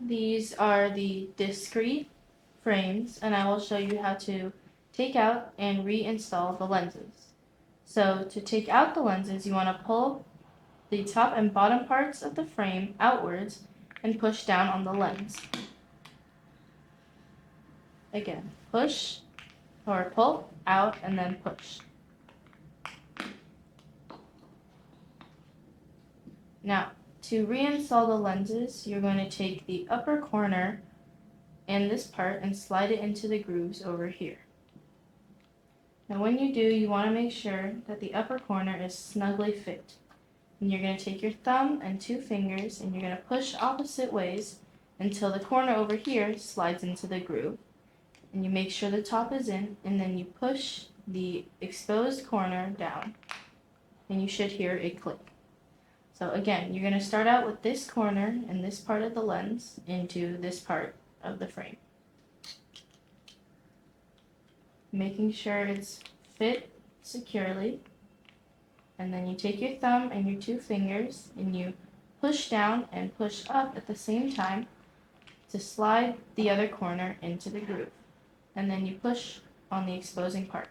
These are the discrete frames, and I will show you how to take out and reinstall the lenses. So to take out the lenses, you want to pull the top and bottom parts of the frame outwards and push down on the lens. Again, push or pull out and then push. Now, to reinstall the lenses, you're going to take the upper corner and this part and slide it into the grooves over here. Now when you do, you want to make sure that the upper corner is snugly fit. And you're going to take your thumb and 2 fingers and you're going to push opposite ways until the corner over here slides into the groove. And you make sure the top is in, and then you push the exposed corner down and you should hear a click. So again, you're going to start out with this corner and this part of the lens into this part of the frame, making sure it's fit securely. And then you take your thumb and your 2 fingers and you push down and push up at the same time to slide the other corner into the groove. And then you push on the exposing part.